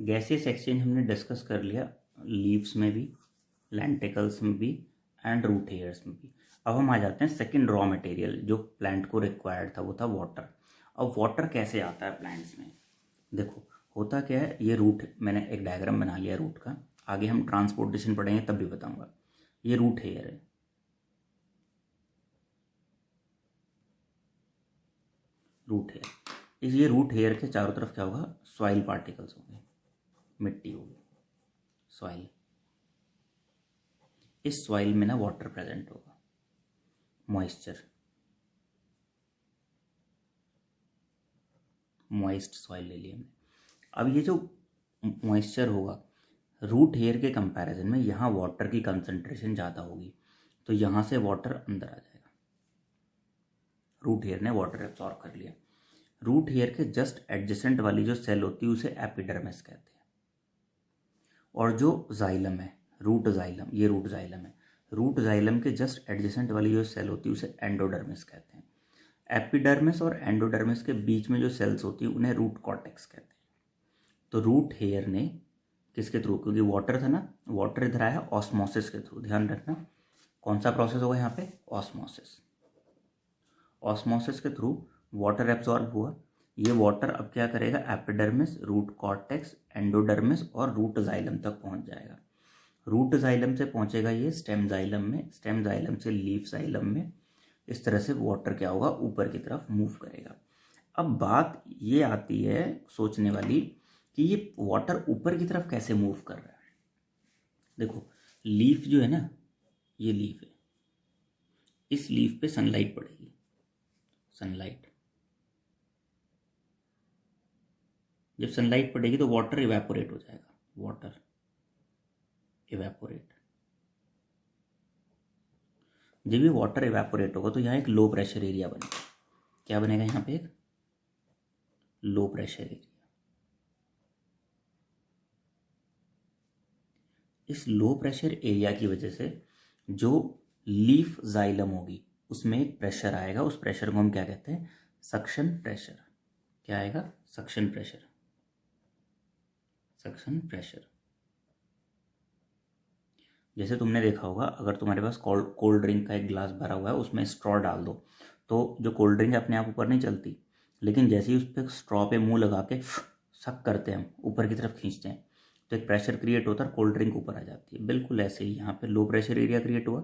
Gaseous exchange हमने discuss कर लिया, लीव्स में भी, लेंटिकल्स में भी एंड रूट हेयर्स में भी। अब हम आ जाते हैं सेकंड रॉ मटेरियल जो प्लांट को रिक्वायर्ड था, वो था वाटर। अब वाटर कैसे आता है प्लांट्स में? देखो होता क्या है, ये रूट, मैंने एक डायग्राम बना लिया रूट का, आगे हम ट्रांसपोर्टेशन पढ़ेंगे तब भी बताऊंगा। ये रूट हेयर है, रूट हेयर। इस ये रूट हेयर के चारों तरफ क्या होगा? सॉइल पार्टिकल्स होंगे, मिट्टी होगी, सॉइल। इस सॉइल में ना वाटर प्रेजेंट होगा, मॉइस्चर, मॉइस्ट सॉइल ले लिया हमने। अब ये जो मॉइस्चर होगा, रूट हेयर के कंपैरिजन में यहाँ वाटर की कंसंट्रेशन ज़्यादा होगी, तो यहाँ से वाटर अंदर आ जाएगा। रूट हेयर ने वाटर एब्जॉर्ब कर लिया। रूट हेयर के जस्ट एडजेसेंट वाली जो सेल होती है उसे एपिडर्मिस कहते हैं, और जो जाइलम है, रूट जाइलम, ये रूट जाइलम है, रूट जाइलम के जस्ट एडजेसेंट वाली जो सेल होती है उसे एंडोडर्मिस कहते हैं। एपिडर्मिस और एंडोडर्मिस के बीच में जो सेल्स होती है उन्हें रूट कॉर्टेक्स कहते हैं। तो रूट हेयर ने किसके थ्रू, क्योंकि वाटर था ना, वाटर इधर आया ऑस्मोसिस के थ्रू, ध्यान रखना कौन सा प्रोसेस होगा यहाँ पे, ऑस्मोसिस। ऑस्मोसिस के थ्रू वाटर एब्जॉर्ब हुआ। ये वाटर अब क्या करेगा, एपिडर्मिस, रूट कॉर्टेक्स, एंडोडर्मिस और रूट जाइलम तक पहुंच जाएगा। रूट जाइलम से पहुंचेगा ये स्टेम जाइलम में, स्टेम जाइलम से लीफ जाइलम में। इस तरह से वाटर क्या होगा, ऊपर की तरफ मूव करेगा। अब बात ये आती है सोचने वाली कि ये वाटर ऊपर की तरफ कैसे मूव कर रहा है। देखो लीफ जो है ना, ये लीफ है, इस लीफ पे सनलाइट पड़ेगी, सनलाइट, जब सनलाइट पड़ेगी तो वाटर इवेपोरेट हो जाएगा, वाटर इवेपोरेट। जब ये वाटर इवेपोरेट होगा तो यहाँ एक लो प्रेशर एरिया बनेगा। क्या बनेगा यहाँ पे? एक लो प्रेशर एरिया। इस लो प्रेशर एरिया की वजह से जो लीफ जाइलम होगी उसमें एक प्रेशर आएगा, उस प्रेशर को हम क्या कहते हैं, सक्शन प्रेशर। क्या आएगा? Suction pressure, suction pressure. जैसे तुमने देखा होगा, अगर तुम्हारे पास कोल्ड ड्रिंक का एक ग्लास भरा हुआ है, उसमें स्ट्रॉ डाल दो तो जो कोल्ड ड्रिंक है अपने आप ऊपर नहीं चलती, लेकिन जैसे ही उस पर स्ट्रॉ पे मुंह लगा के सक करते हैं, हम ऊपर की तरफ खींचते हैं, तो एक प्रेशर क्रिएट होता है, कोल्ड ड्रिंक ऊपर आ जाती है। बिल्कुल ऐसे ही यहाँ पे लो प्रेशर एरिया क्रिएट हुआ,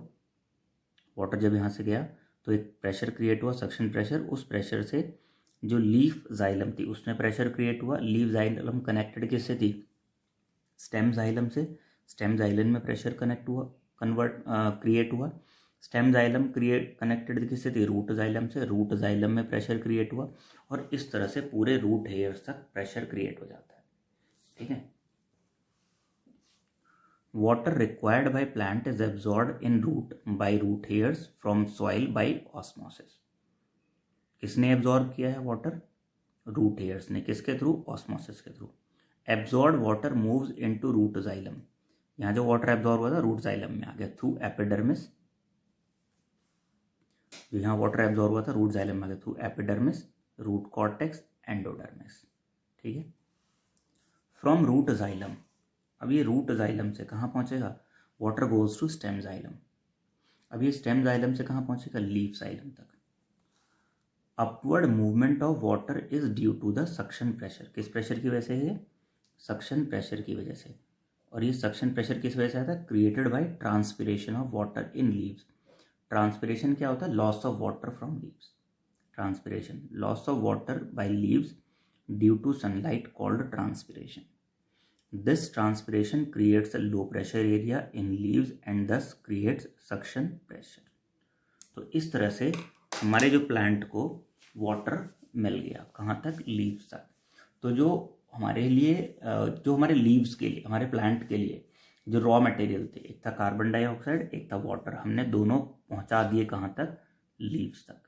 वाटर जब यहाँ से गया तो एक प्रेशर क्रिएट हुआ, सक्शन प्रेशर। उस प्रेशर से जो लीफ जाइलम थी उसमें प्रेशर क्रिएट हुआ। लीफ जाइलम कनेक्टेड किससे थी? स्टेम जाइलम से। स्टेम जाइलम में प्रेशर कनेक्ट हुआ, क्रिएट हुआ। स्टेम जाइलम क्रिएट कनेक्टेड किससे थी? रूट जाइलम से। रूट जाइलम में प्रेशर क्रिएट हुआ, और इस तरह से पूरे रूट हेयर्स तक प्रेशर क्रिएट हो जाता है। ठीक है। Water required by plant is absorbed in root by root hairs from soil by osmosis. किसने एब्जॉर्ब किया है वाटर? रूट हेयर्स ने। किसके थ्रू? ऑस्मोसिस के through. Absorb water moves into root xylem. यहाँ जो वाटर एब्जॉर्ब हुआ था रूट जाइलम में आ गया थ्रू एपिडर्मिस। जो यहाँ वाटर एब्जॉर्ब हुआ था रूट जाइलम में आ गया through epidermis, root cortex, endodermis. ठीक है। फ्रॉम रूट जाइलम, अब ये रूट जाइलम से कहाँ पहुँचेगा? Water goes to stem xylem. अब ये स्टेम जाइलम से कहाँ पहुँचेगा? लीफ जाइलम तक। Upward movement of water is due to the suction pressure. किस प्रेशर की वजह से? ये सक्शन प्रेशर की वजह से। और ये सक्शन प्रेशर किस वजह से आता है? Created by transpiration of water in leaves. Transpiration क्या होता है? Loss of water from leaves. Transpiration, loss of water by leaves due to sunlight called transpiration. This transpiration creates a low pressure area in leaves and thus creates suction pressure. तो इस तरह से हमारे जो plant को water मिल गया, कहाँ तक? लीव्स तक। तो जो हमारे लिए, जो हमारे लीव्स के लिए, हमारे प्लांट के लिए जो रॉ मटेरियल थे, एक था कार्बन डाइऑक्साइड, एक था वाटर, हमने दोनों पहुँचा दिए कहाँ तक? लीव्स तक।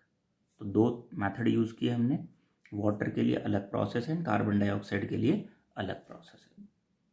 तो दो मेथड यूज़ किए हमने, वाटर के लिए अलग प्रोसेस है, कार्बन डाइऑक्साइड के लिए अलग प्रोसेस है।